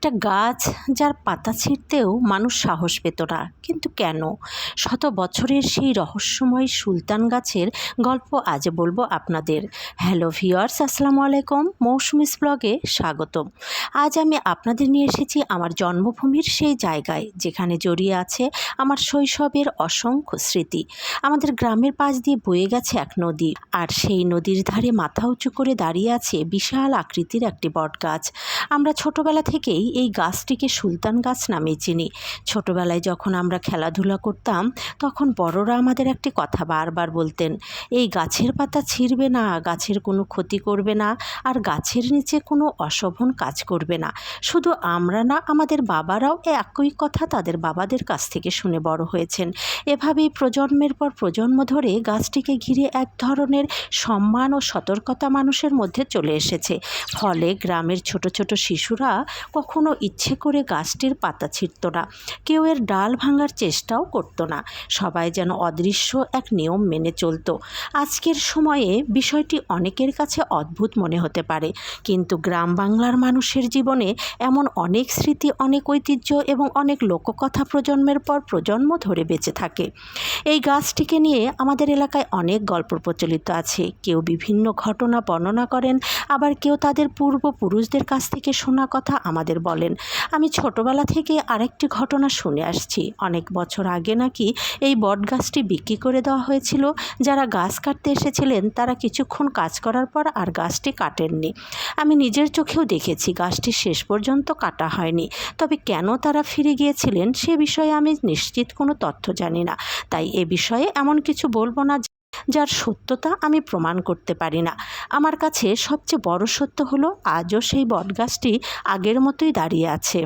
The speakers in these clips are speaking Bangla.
একটা গাছ যার পাতা ছিঁড়তেও মানুষ সাহস পেত না, কিন্তু কেন? শত বছরের সেই রহস্যময় সুলতান গাছের গল্প আজ বলবো আপনাদের। হ্যালো ভিউয়ার্স, আসসালামু আলাইকুম, মৌসুমিস ব্লগে স্বাগতম। আজ আমি আপনাদের নিয়ে এসেছি আমার জন্মভূমির সেই জায়গায় যেখানে জড়িয়ে আছে আমার শৈশবের অসংখ্য স্মৃতি। আমাদের গ্রামের পাশ দিয়ে বয়ে গেছে এক নদী, আর সেই নদীর ধারে মাথা উঁচু করে দাঁড়িয়ে আছে বিশাল আকৃতির একটি বটগাছ। আমরা ছোটবেলা থেকেই এই গাছটিকে সুলতান গাছ নামে চিনি। ছোটবেলায় যখন আমরা খেলাধুলা করতাম, তখন বড়রা আমাদের একটি কথা বারবার বলতেন, এই গাছের পাতা ছিঁড়বে না, গাছের কোনো ক্ষতি করবে না, আর গাছের নিচে কোনো অশোভন কাজ করবে না। শুধু আমরা না, আমাদের বাবারাও একই কথা তাদের বাবাদের কাছ থেকে শুনে বড় হয়েছেন। এভাবেই প্রজন্মের পর প্রজন্ম ধরে গাছটিকে ঘিরে এক ধরনের সম্মান ও সতর্কতা মানুষের মধ্যে চলে এসেছে। ফলে গ্রামের ছোট ছোট শিশুরা কখনো ইচ্ছে করে গাছটির পাতা ছিঁড়ত না, কেউ এর ডাল ভাঙার চেষ্টাও করত না। সবাই যেন অদৃশ্য এক নিয়ম মেনে চলত। আজকের সময়ে বিষয়টি অনেকের কাছে অদ্ভুত মনে হতে পারে, কিন্তু গ্রাম বাংলার মানুষের জীবনে এমন অনেক স্মৃতি, অনেক ঐতিহ্য এবং অনেক লোককথা প্রজন্মের পর প্রজন্ম ধরে বেঁচে থাকে। এই গাছটিকে নিয়ে আমাদের এলাকায় অনেক গল্প প্রচলিত আছে। কেউ বিভিন্ন ঘটনা বর্ণনা করেন, আবার কেউ তাদের পূর্বপুরুষদের কাছ থেকে শোনা কথা আমাদের বলেন। আমি ছোটবেলা থেকে আরেকটি ঘটনা শুনে আসছি, অনেক বছর আগে নাকি এই বটগাছটি বিক্রি করে দেওয়া হয়েছিল। যারা গাছ কাটতে এসেছিলেন তারা কিছুক্ষণ কাজ করার পর আর গাছটি কাটেননি। আমি নিজের চোখেও দেখেছি গাছটি শেষ পর্যন্ত কাটা হয়নি। তবে কেন তারা ফিরে গিয়েছিলেন সে বিষয়ে আমি নিশ্চিত কোনো তথ্য জানি না, তাই এ বিষয়ে এমন কিছু বলবো না যার সত্যতা আমি প্রমাণ করতে পারি না। আমার কাছে সবচেয়ে বড় সত্য হলো আজও সেই বটগাছটি আগের মতোই দাঁড়িয়ে আছে।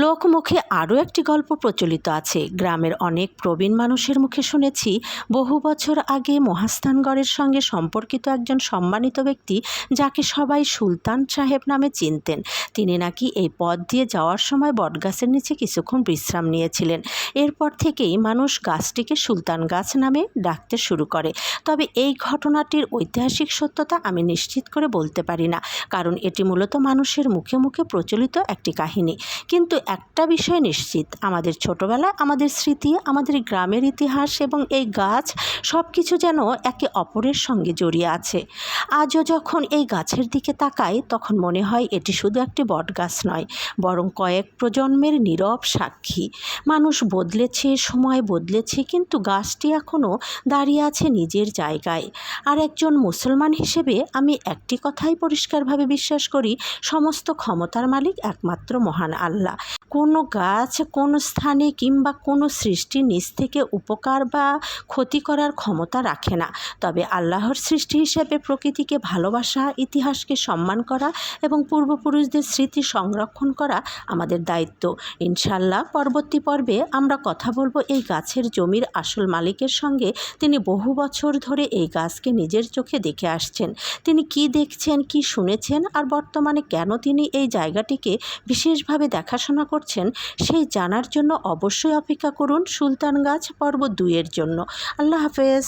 লোকমুখে আরও একটি গল্প প্রচলিত আছে। গ্রামের অনেক প্রবীণ মানুষের মুখে শুনেছি, বহু বছর আগে মহাস্থানগড়ের সঙ্গে সম্পর্কিত একজন সম্মানিত ব্যক্তি, যাকে সবাই সুলতান সাহেব নামে চিনতেন, তিনি নাকি এই পথ দিয়ে যাওয়ার সময় বটগাছের নিচে কিছুক্ষণ বিশ্রাম নিয়েছিলেন। এরপর থেকেই মানুষ গাছটিকে সুলতান গাছ নামে ডাকতে শুরু করে। তবে এই ঘটনাটির ঐতিহাসিক সত্যতা আমি নিশ্চিত করে বলতে পারি না, কারণ এটি মূলত মানুষের মুখে মুখে প্রচলিত একটি কাহিনী। কিন্তু একটা বিষয় নিশ্চিত, আমাদের ছোটবেলায় আমাদের স্মৃতি, আমাদের গ্রামের ইতিহাস এবং এই গাছ সব কিছু যেন একে অপরের সঙ্গে জড়িয়ে আছে। আজও যখন এই গাছের দিকে তাকাই, তখন মনে হয় এটি শুধু একটি বটগাছ নয়, বরং কয়েক প্রজন্মের নীরব সাক্ষী। মানুষ বদলেছে, সময় বদলেছে, কিন্তু গাছটি এখনও দাঁড়িয়ে আছে নিজের জায়গায়। আর একজন মুসলমান হিসেবে আমি একটি কথাই পরিষ্কারভাবে বিশ্বাস করি, সমস্ত ক্ষমতার মালিক একমাত্র মহান আল্লাহ। কোনো গাছ, কোনো স্থানে কিংবা কোনো সৃষ্টি নিজ থেকে উপকার বা ক্ষতি করার ক্ষমতা রাখে না। তবে আল্লাহর সৃষ্টি হিসেবে প্রকৃতিকে ভালোবাসা, ইতিহাসকে সম্মান করা এবং পূর্বপুরুষদের স্মৃতি সংরক্ষণ করা আমাদের দায়িত্ব। ইনশাআল্লাহ পরবর্তী পর্বে আমরা কথা বলবো এই গাছের জমির আসল মালিকের সঙ্গে। তিনি বহু বছর ধরে এই গাছকে নিজের চোখে দেখে আসছেন। তিনি কি দেখছেন, কি শুনেছেন, আর বর্তমানে কেন তিনি এই জায়গাটিকে বিশেষভাবে দেখাশোনা করছেন, সেই জানার জন্য অবশ্যই অপেক্ষা করুন সুলতান গাছ পর্ব 2 এর জন্য। আল্লাহ হাফেজ।